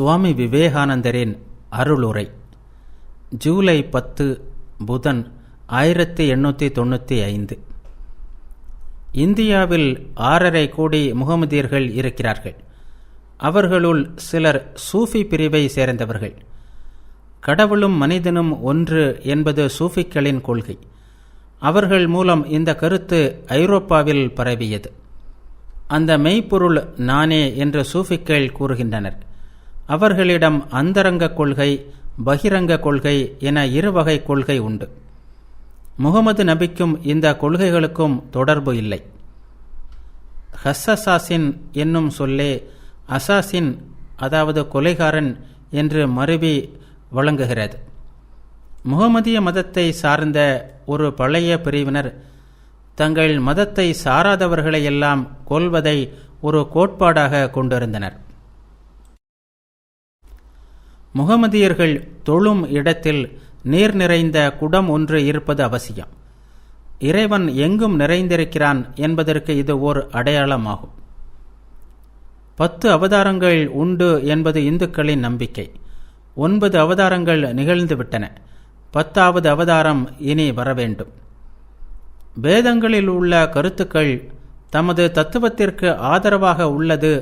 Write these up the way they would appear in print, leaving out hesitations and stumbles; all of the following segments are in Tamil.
சுவாமி விவேகானந்தரின் அருளுரை. ஜூலை 10 புதன் 1895. இந்தியாவில் 6.5 கோடி முகமதியர்கள் இருக்கிறார்கள். அவர்களுள் சிலர் சூஃபி பிரிவை சேர்ந்தவர்கள். கடவுளும் மனிதனும் ஒன்று என்பது சூஃபிக்களின் கொள்கை. அவர்கள் மூலம் இந்த கருத்து ஐரோப்பாவில் பரவியது. அந்த மெய்ப்பொருள் நானே என்று சூஃபிக்கள் கூறுகின்றனர். அவர்களிடம் அந்தரங்க கொள்கை, பகிரங்க கொள்கை என 2 வகை கொள்கை உண்டு. முகமது நபிக்கும் இந்த கொள்கைகளுக்கும் தொடர்பு இல்லை. ஹஸ்ஸாசின் என்னும் சொல்லே அசாசின், அதாவது கொலைகாரன் என்று மருவி வழங்குகிறது. முகமதிய மதத்தை சார்ந்த ஒரு பழைய பிரிவினர் தங்கள் மதத்தை சாராதவர்களையெல்லாம் கொல்வதை ஒரு கோட்பாடாக கொண்டிருந்தனர். முகமதியர்கள் தொழும் இடத்தில் நீர் நிறைந்த குடம் ஒன்று இருப்பது அவசியம். இறைவன் எங்கும் நிறைந்திருக்கிறான் என்பதற்கு இது ஓர் அடையாளமாகும். 10 அவதாரங்கள் உண்டு என்பது இந்துக்களின் நம்பிக்கை. 9 அவதாரங்கள் நிகழ்ந்துவிட்டன. 10வது அவதாரம் இனி வரவேண்டும். வேதங்களில் உள்ள கருத்துக்கள் தமது தத்துவத்திற்கு ஆதரவாக உள்ளது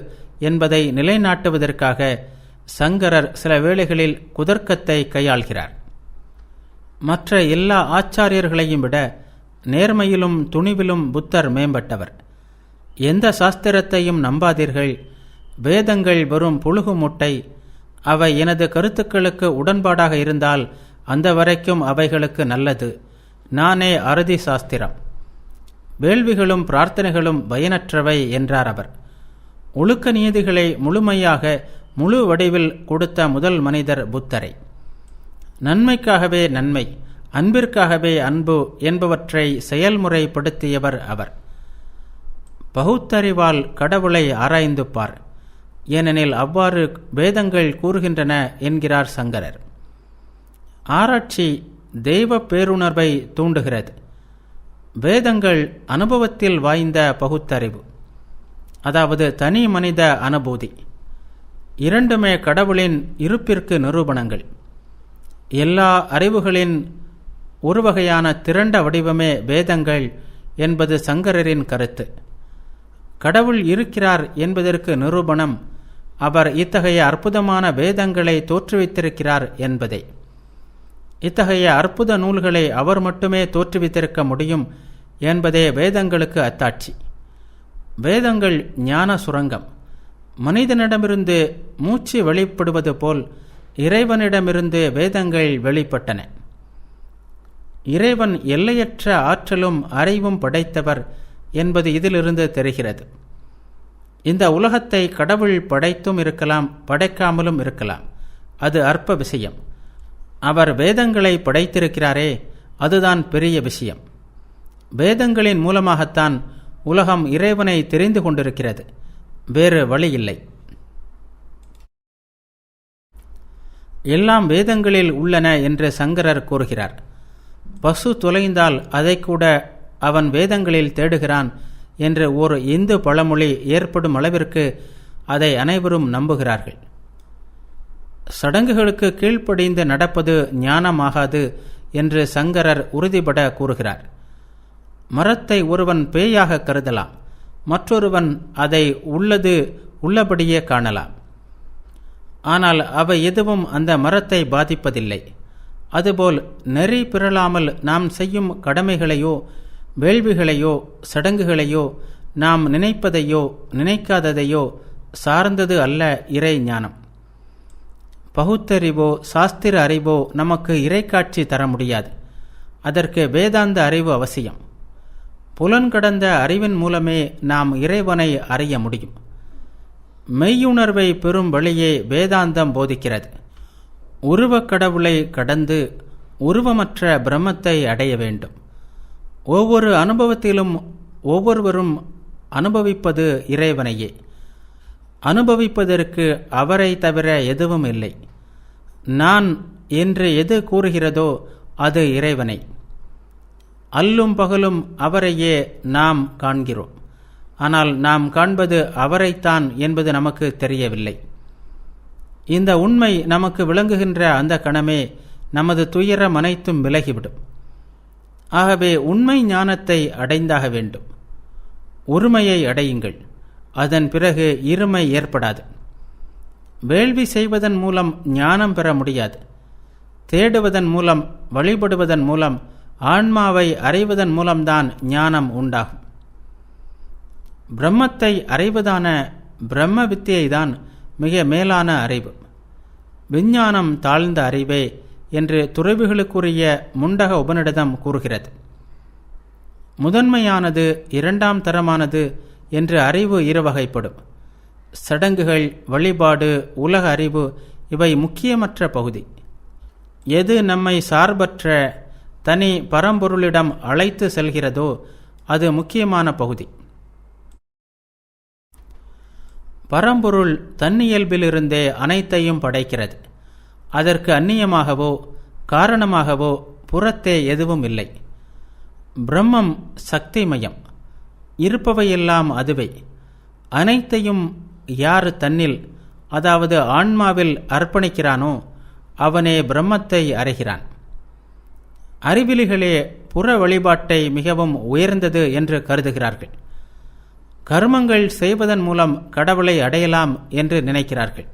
என்பதை நிலைநாட்டுவதற்காக சங்கரர் சில வேளைகளில் குதர்க்கத்தை கையாள்கிறார். மற்ற எல்லா ஆச்சாரியர்களையும் விட நேர்மையிலும் துணிவிலும் புத்தர் மேம்பட்டவர். எந்த சாஸ்திரத்தையும் நம்பாதீர்கள், வேதங்கள் வெறும் புழுகு மூட்டை, அவை எனது கருத்துக்களுக்கு உடன்பாடாக இருந்தால் அந்த வரைக்கும் அவைகளுக்கு நல்லது, நானே அறுதி சாஸ்திரம். வேள்விகளும் பிரார்த்தனைகளும் பயனற்றவை என்றார் அவர். ஒழுக்க நீதிகளை முழுமையாக முழு வடிவில் கொடுத்த முதல் மனிதர் புத்தரை. நன்மைக்காகவே நன்மை, அன்பிற்காகவே அன்பு என்பவற்றை செயல்முறைப்படுத்தியவர் அவர். பகுத்தறிவால் கடவுளை ஆராய்ந்து பார், ஏனெனில் அவ்வாறு வேதங்கள் கூறுகின்றன என்கிறார் சங்கரர். ஆராய்ச்சி தெய்வ பேருணர்வை தூண்டுகிறது. வேதங்கள் அனுபவத்தில் வாய்ந்த பகுத்தறிவு, அதாவது தனி மனித அனுபூதி. இரண்டுமே கடவுளின் இருப்பிற்கு நிரூபணங்கள். எல்லா அறிவுகளின் ஒரு வகையான திரண்ட வடிவமே வேதங்கள் என்பது சங்கரரின் கருத்து. கடவுள் இருக்கிறார் என்பதற்கு நிரூபணம் அவர் இத்தகைய அற்புதமான வேதங்களை தோற்றுவித்திருக்கிறார் என்பதே. இத்தகைய அற்புத நூல்களை அவர் மட்டுமே தோற்றுவித்திருக்க முடியும் என்பதே வேதங்களுக்கு அத்தாட்சி. வேதங்கள் ஞான சுரங்கம். மனிதனிடமிருந்து மூச்சு வெளிப்படுவது போல் இறைவனிடமிருந்து வேதங்கள் வெளிப்பட்டன. இறைவன் எல்லையற்ற ஆற்றலும் அறிவும் படைத்தவர் என்பது இதிலிருந்து தெரிகிறது. இந்த உலகத்தை கடவுள் படைத்தும் இருக்கலாம், படைக்காமலும் இருக்கலாம். அது அற்ப விஷயம். அவர் வேதங்களை படைத்திருக்கிறாரே, அதுதான் பெரிய விஷயம். வேதங்களின் மூலமாகத்தான் உலகம் இறைவனை தெரிந்து கொண்டிருக்கிறது. வேறு வழி இல்லை. எல்லாம் வேதங்களில் உள்ளன என்று சங்கரர் கூறுகிறார். பசு தொலைந்தால் அதை கூட அவன் வேதங்களில் தேடுகிறான் என்று ஒரு இந்து பழமொழி ஏற்படும் அளவிற்கு அதை அனைவரும் நம்புகிறார்கள். சடங்குகளுக்கு கீழ்ப்படிந்து நடப்பது ஞானமாகாது என்று சங்கரர் உறுதிபட கூறுகிறார். மரத்தை ஒருவன் பேயாக கருதலாம், மற்றொருவன் அதை உள்ளபடியே காணலாம். ஆனால் அவை எதுவும் அந்த மரத்தை பாதிப்பதில்லை. அதுபோல் நெறி பிறழாமல் நாம் செய்யும் கடமைகளையோ வேள்விகளையோ சடங்குகளையோ நாம் நினைப்பதையோ நினைக்காததையோ சார்ந்தது அல்ல இறை ஞானம். பகுத்தறிவோ சாஸ்திர அறிவோ நமக்கு இறைக்காட்சி தர முடியாது. அதற்கு வேதாந்த அறிவு அவசியம். புலன்கடந்த அறிவின் மூலமே நாம் இறைவனை அறிய முடியும். மெய்யுணர்வை பெறும் வழியே வேதாந்தம் போதிக்கிறது. உருவக் கடவுளை கடந்து உருவமற்ற பிரம்மத்தை அடைய வேண்டும். ஒவ்வொரு அனுபவத்திலும் ஒவ்வொருவரும் அனுபவிப்பது இறைவனையே. அனுபவிப்பதற்கு அவரை தவிர எதுவும் இல்லை. நான் என்று எது கூறுகிறதோ அது இறைவனை. அல்லும் பகலும் அவரையே நாம் காண்கிறோம். ஆனால் நாம் காண்பது அவரைத்தான் என்பது நமக்கு தெரியவில்லை. இந்த உண்மை நமக்கு விளங்குகின்ற அந்த கணமே நமது துயரம் அனைத்தும் விலகிவிடும். ஆகவே உண்மை ஞானத்தை அடைந்தாக வேண்டும். ஒருமையை அடையுங்கள், அதன் பிறகு இருமை ஏற்படாது. வேள்வி செய்வதன் மூலம் ஞானம் பெற முடியாது. தேடுவதன் மூலம், வழிபடுவதன் மூலம், ஆன்மாவை அறிவதன் மூலம்தான் ஞானம் உண்டாகும். பிரம்மத்தை அறிவதான பிரம்ம வித்தியைதான் மிக மேலான அறிவு. விஞ்ஞானம் தாழ்ந்த அறிவே என்று துறவிகளுக்குரிய முண்டக உபநிடதம் கூறுகிறது. முதன்மையானது, இரண்டாம் தரமானது என்று அறிவு இருவகைப்படும். சடங்குகள், வழிபாடு, உலக அறிவு இவை முக்கியமற்ற பகுதி. எது நம்மை சார்பற்ற தனி பரம்பொருளிடம் அழைத்து செல்கிறதோ அது முக்கியமான பகுதி. பரம்பொருள் தன்னியல்பிலிருந்தே அனைத்தையும் படைக்கிறது. அதற்கு அந்நியமாகவோ காரணமாகவோ புறத்தே எதுவும் இல்லை. பிரம்மம் சக்திமயம், இருப்பவையெல்லாம் அதுவே. அனைத்தையும் யார் தன்னில், அதாவது ஆன்மாவில் அர்ப்பணிக்கிறானோ அவனே பிரம்மத்தை அறிகிறான். அறிவிலிகளே புற வழிபாட்டை மிகவும் உயர்ந்தது என்று கருதுகிறார்கள். கர்மங்கள் செய்வதன் மூலம் கடவுளை அடையலாம் என்று நினைக்கிறார்கள்.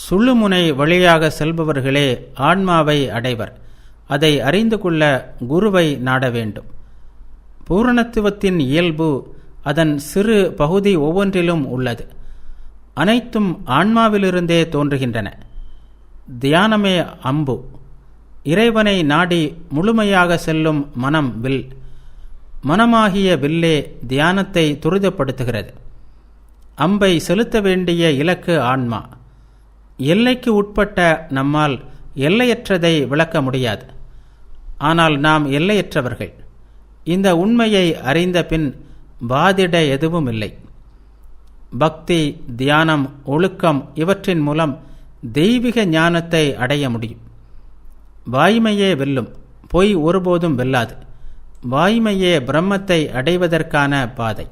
சுள்ளுமுனை வழியாக செல்பவர்களே ஆன்மாவை அடைவர். அதை அறிந்து கொள்ள குருவை நாட வேண்டும். பூரணத்துவத்தின் இயல்பு அதன் சிறு பகுதி ஒவ்வொன்றிலும் உள்ளது. அனைத்தும் ஆன்மாவிலிருந்தே தோன்றுகின்றன. தியானமே அம்பு. இறைவனை நாடி முழுமையாக செல்லும் மனம் வில். மனமாகிய வில்லே தியானத்தை துரிதப்படுத்துகிறது. அம்பை செலுத்த வேண்டிய இலக்கு ஆன்மா. எல்லைக்கு உட்பட்ட நம்மால் எல்லையற்றதை விளக்க முடியாது. ஆனால் நாம் எல்லையற்றவர்கள். இந்த உண்மையை அறிந்த பின் வாதிட எதுவும் இல்லை. பக்தி, தியானம், ஒழுக்கம் இவற்றின் மூலம் தெய்வீக ஞானத்தை அடைய முடியும். வாய்மையே வெல்லும், பொய் ஒருபோதும் வெல்லாது. வாய்மையே பிரம்மத்தை அடைவதற்கான பாதை.